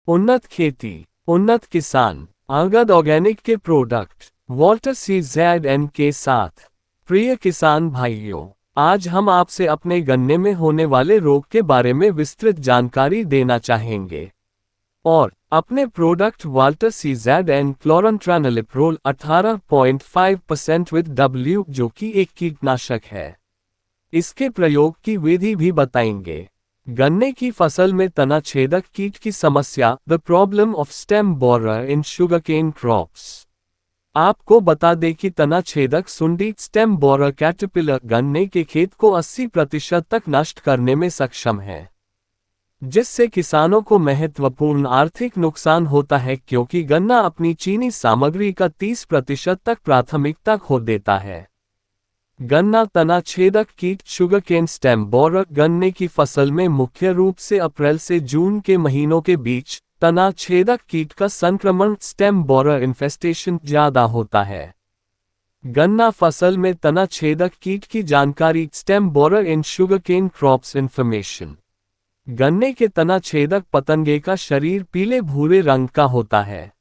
उन्नत खेती, उन्नत किसान, अंगद ऑर्गेनिक के प्रोडक्ट वॉल्टर CZN के साथ। प्रिय किसान भाइयों, आज हम आपसे अपने गन्ने में होने वाले रोग के बारे में विस्तृत जानकारी देना चाहेंगे और अपने product Walter CZN क्लोरंट्रानिलिप्रोल 18.5% with W जो कि एक कीटनाशक है, इसके प्रयोग की विधि भी बताएंगे। गन्ने की फसल में तना छेदक कीट की समस्या, the problem of stem borer in sugarcane crops. आपको बता दें कि तना छेदक सुंडी स्टेम बोरर कैटरपिलर गन्ने के खेत को 80% तक नष्ट करने में सक्षम है, जिससे किसानों को महत्वपूर्ण आर्थिक नुकसान होता है क्योंकि गन्ना अपनी चीनी सामग्री का 30% तक प्राथमिकता खो देता है। गन्ना तना छेदक कीट शुगरकेन स्टेम बोरर गन्ने की फसल में मुख्य रूप से अप्रैल से जून के महीनों के बीच तना छेदक कीट का संक्रमण स्टेम बोरर इन्फेस्टेशन ज्यादा होता है। गन्ना फसल में तना छेदक कीट की जानकारी, स्टेम बोरर इन शुगरकेन क्रॉप्स इंफॉर्मेशन। गन्ने के तना छेदक पतंगे का शरीर पीले भूरे रंग का होता है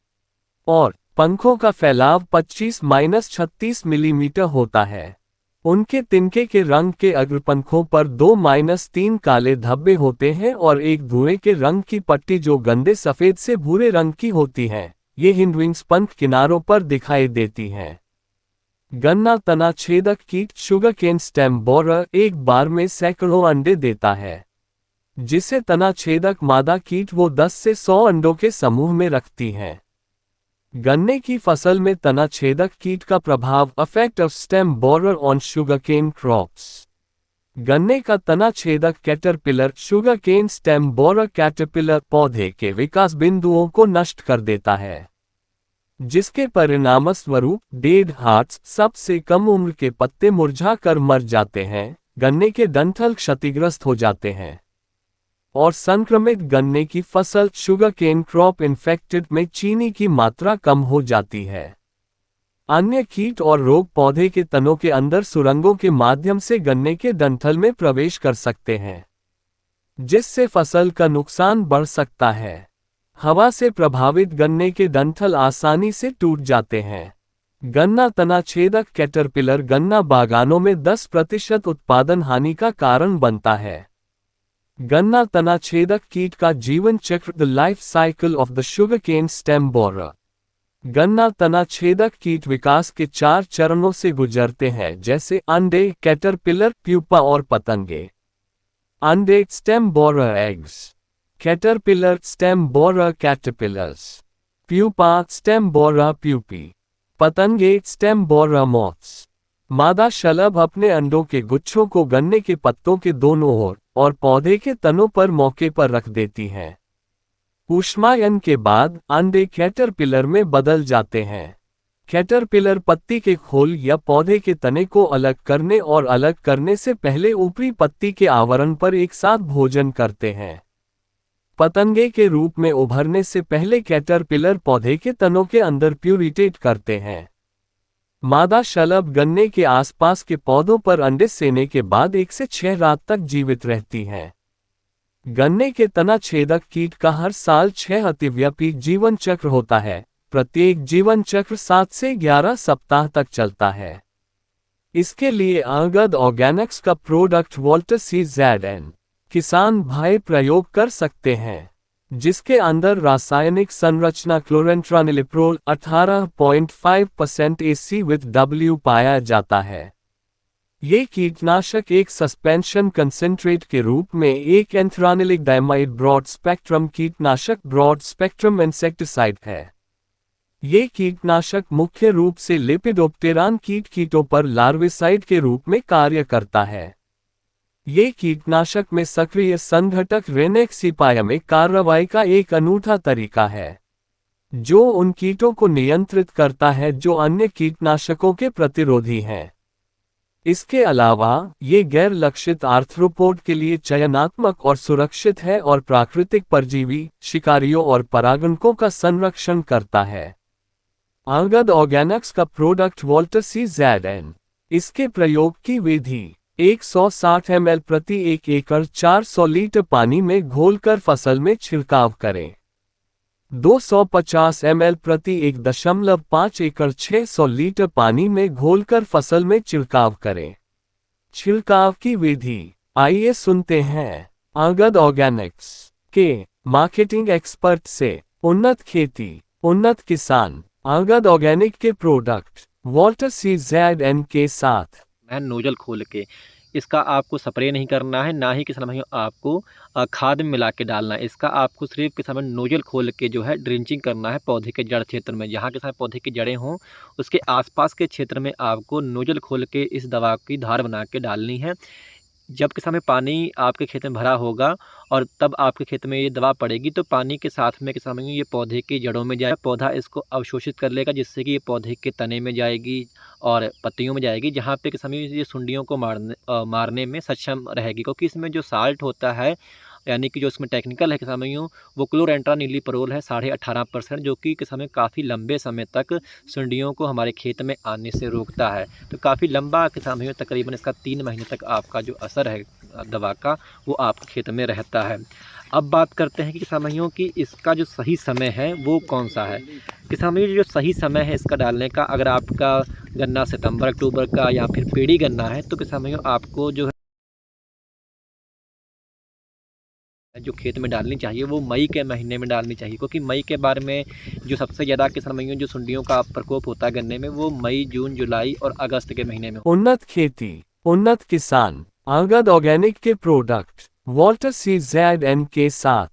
और पंखों का फैलाव 25-36 मिलीमीटर होता है। उनके तिनके के रंग के अग्रपंखों पर 2-3 काले धब्बे होते हैं और एक धुएं के रंग की पट्टी जो गंदे सफेद से भूरे रंग की होती है। ये हिंडविंग्स पंख किनारों पर दिखाई देती हैं। गन्ना तना छेदक कीट शुगरकेन स्टेम बोरर एक बार में सैकड़ों अंडे देता है, जिसे तना छेदक मादा कीट वो 10 से 100 अंडों के समूह में रखती हैं। गन्ने की फसल में तना छेदक कीट का प्रभाव, effect of stem borer on sugarcane crops. गन्ने का तना छेदक caterpillar sugarcane stem borer caterpillar पौधे के विकास बिंदुओं को नष्ट कर देता है, जिसके परिणामस्वरूप डेड हार्ट्स, सबसे कम उम्र के पत्ते मुरझा कर मर जाते हैं, गन्ने के डंठल क्षतिग्रस्त हो जाते हैं और संक्रमित गन्ने की फसल शुगरकेन क्रॉप इन्फेक्टेड में चीनी की मात्रा कम हो जाती है। अन्य कीट और रोग पौधे के तनों के अंदर सुरंगों के माध्यम से गन्ने के डंठल में प्रवेश कर सकते हैं, जिससे फसल का नुकसान बढ़ सकता है। हवा से प्रभावित गन्ने के डंठल आसानी से टूट जाते हैं। गन्ना तना छेदक कैटरपिलर गन्ना बागानों में 10% उत्पादन हानि का कारण बनता है। गन्ना तना छेदक कीट का जीवन चक्र, the life cycle of the sugarcane stem borer. गन्ना तना छेदक कीट विकास के 4 चरणों से गुजरते हैं, जैसे अंडे कैटरपिलर, प्यूपा और पतंगे। अंडे stem borer eggs, caterpillar stem borer caterpillars, pupa stem borer pupae, पतंगे स्टेम बोरर मॉथ्स। मादा शलभ अपने अंडों के गुच्छों को गन्ने के पत्तों के दोनों ओर और पौधे के तनों पर मौके पर रख देती हैं। ऊष्मायन के बाद अंडे कैटरपिलर में बदल जाते हैं। कैटरपिलर पत्ती के खोल या पौधे के तने को अलग करने और अलग करने से पहले ऊपरी पत्ती के आवरण पर एक साथ भोजन करते हैं। पतंगे के रूप में उभरने से पहले कैटरपिलर पौधे के तनों के अंदर प्यूरिटेट करते हैं। मादा शलभ गन्ने के आसपास के पौधों पर अंडे सेने के बाद 1 से 6 रात तक जीवित रहती हैं। गन्ने के तना छेदक कीट का हर साल 6 अतिव्यापी जीवन चक्र होता है। प्रत्येक जीवन चक्र 7 से 11 सप्ताह तक चलता है। इसके लिए अंगद ऑर्गेनिक्स का प्रोडक्ट वॉल्टर CZN किसान भाई प्रयोग कर सकते हैं, जिसके अंदर रासायनिक संरचना क्लोरंट्रानिलिप्रोल 18.5% AC विद W पाया जाता है। ये कीटनाशक एक सस्पेंशन कंसेंट्रेट के रूप में एक एंथ्रानिलिक डाइमाइड ब्रॉड स्पेक्ट्रम कीटनाशक ब्रॉड स्पेक्ट्रम इंसेक्टिसाइड है। ये कीटनाशक मुख्य रूप से लेपिडोप्टेरान कीटों पर लार्विसाइड के रूप में कार्य करता है। ये कीटनाशक में सक्रिय संघटक रेनेक्सिपाया में कार्रवाई का एक अनूठा तरीका है, जो उन कीटों को नियंत्रित करता है जो अन्य कीटनाशकों के प्रतिरोधी हैं। इसके अलावा ये गैर लक्षित आर्थ्रोपोड के लिए चयनात्मक और सुरक्षित है और प्राकृतिक परजीवी, शिकारियों और परागणकों का संरक्षण करता है। अंगद ऑर्गेनिक्स का प्रोडक्ट वॉल्टर CZN। इसके प्रयोग की विधि 160 ml प्रति 1 एकड़ 400 लीटर पानी में घोलकर फसल में छिड़काव करें। 250 ml प्रति 1.5 एकड़ 600 लीटर पानी में घोलकर फसल में छिड़काव करें। छिड़काव की विधि आइए सुनते हैं अंगद ऑर्गेनिक्स के मार्केटिंग एक्सपर्ट से। उन्नत खेती उन्नत किसान अंगद ऑर्गेनिक के प्रोडक्ट वॉल्टर CZN के साथ नोजल खोल के इसका आपको स्प्रे नहीं करना है, ना ही किसान भाइयों आपको खाद में मिला के डालना है। इसका आपको सिर्फ किसान भाइयों नोजल खोल के जो है ड्रिंचिंग करना है पौधे के जड़ क्षेत्र में। जहाँ किसान पौधे की जड़ें हों उसके आसपास के क्षेत्र में आपको नोजल खोल के इस दवा की धार बना के डालनी है। जब किसान में पानी आपके खेत में भरा होगा और तब आपके खेत में ये दवा पड़ेगी तो पानी के साथ में किसान भाइयों ये पौधे की जड़ों में जाए, पौधा इसको अवशोषित कर लेगा, जिससे कि ये पौधे के तने में जाएगी और पत्तियों में जाएगी, जहाँ पे किसान भाइयों ये सुंडियों को मारने में सक्षम रहेगी। क्योंकि इसमें जो साल्ट होता है यानी कि जो इसमें टेक्निकल है किसान भाइयों वो क्लोरेंट्रानिलीप्रोल है 18.5%, जो कि किसान भाइयों काफ़ी लंबे समय तक सुंडियों को हमारे खेत में आने से रोकता है। तो काफ़ी लंबा किसान भाइयों तकरीबन इसका 3 महीने तक आपका जो असर है दवा का वो आपके खेत में रहता है। अब बात करते हैं कि किसान भाइयों की इसका जो सही समय है वो कौन सा है। किसान भाइयों जो सही समय है इसका डालने का, अगर आपका गन्ना सितंबर अक्टूबर का या फिर पेड़ी गन्ना है तो किसान भाइयों आपको जो खेत में डालनी चाहिए वो मई के महीने में डालनी चाहिए। क्योंकि मई के बारे में जो सबसे ज़्यादा किसान भाइयों जो सुंडियों का प्रकोप होता है गन्ने में वो मई, जून, जुलाई और अगस्त के महीने में। उन्नत खेती उन्नत किसान अंगद ऑर्गेनिक के प्रोडक्ट वॉल्टर CZN के साथ